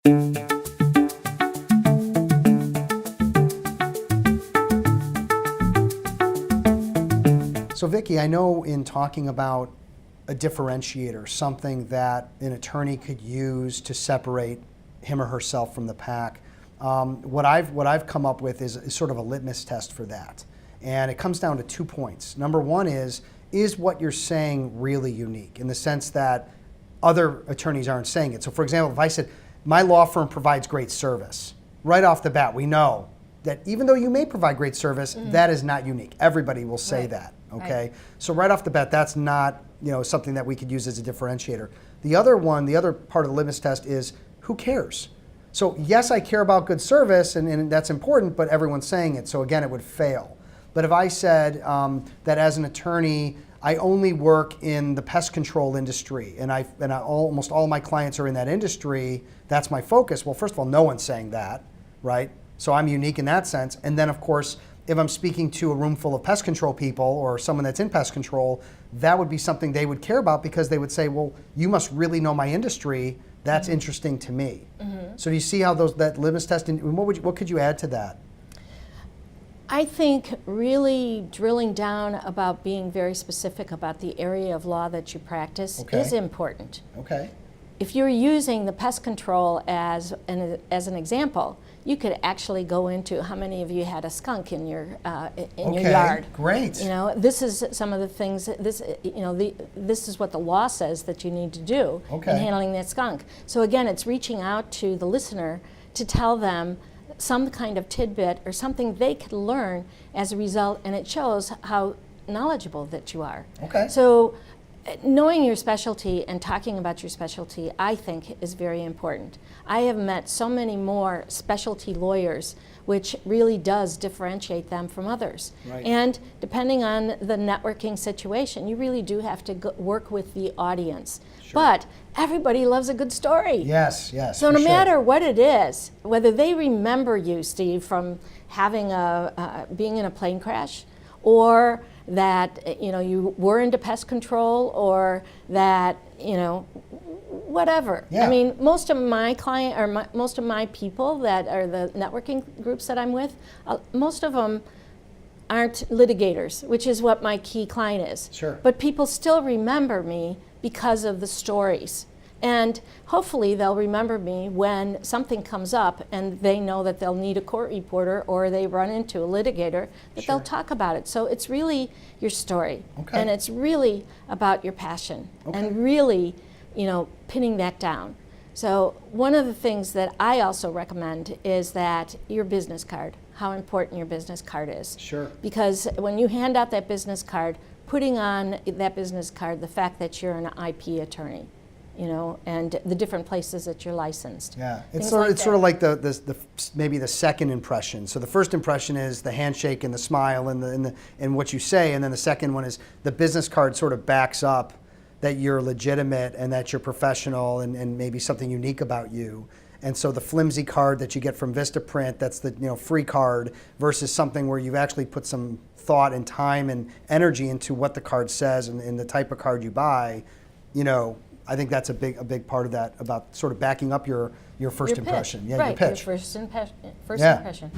So Vicki, I know in talking about a differentiator, something that an attorney could use to separate him or herself from the pack, what I've come up with is sort of a litmus test for that. And it comes down to 2 points. Number one is what you're saying really unique in the sense that other attorneys aren't saying it? So for example, if I said, my law firm provides great service, right off the bat, we know that even though you may provide great service, that is not unique. Everybody will say that, okay? Right. So right off the bat, that's not something that we could use as a differentiator. The other part of the litmus test is, who cares? So yes, I care about good service, and that's important, but everyone's saying it, so again, it would fail. But if I said that as an attorney, I only work in the pest control industry, and almost all my clients are in that industry, that's my focus. Well, first of all, no one's saying that, right? So I'm unique in that sense. And then of course, if I'm speaking to a room full of pest control people or someone that's in pest control, that would be something they would care about because they would say, well, you must really know my industry. That's interesting to me. So do you see how that litmus test, what could you add to that? I think really drilling down about being very specific about the area of law that you practice is important. Okay. If you're using the pest control as an example, you could actually go into how many of you had a skunk in your yard. Great. This is some of the things. This is what the law says that you need to do in handling that skunk. So again, it's reaching out to the listener to tell them some kind of tidbit or something they could learn as a result, and it shows how knowledgeable that you are. Okay. So knowing your specialty and talking about your specialty, I think, is very important. I have met so many more specialty lawyers, which really does differentiate them from others. Right. And depending on the networking situation, you really do have to work with the audience. Sure. But everybody loves a good story. Yes, yes. So no matter what it is, whether they remember you, Steve, from having being in a plane crash, or that you were into pest control, or that whatever. Yeah. I mean, most of my most of my people that are the networking groups that I'm with, most of them aren't litigators, which is what my key client is. Sure. But people still remember me because of the stories. And hopefully they'll remember me when something comes up and they know that they'll need a court reporter or they run into a litigator, that they'll talk about it. So it's really your story. Okay. And it's really about your passion and really, pinning that down. So one of the things that I also recommend is that your business card, how important your business card is. Sure. Because when you hand out that business card, putting on that business card the fact that you're an IP attorney, and the different places that you're licensed. Yeah, it's sort of like maybe the second impression. So the first impression is the handshake and the smile and what you say, and then the second one is the business card sort of backs up that you're legitimate and that you're professional and maybe something unique about you. And so the flimsy card that you get from Vistaprint, that's the free card, versus something where you've actually put some thought and time and energy into what the card says and the type of card you buy, I think that's a big part of that, about sort of backing up your first impression. Yeah, right, your pitch. Your first impression.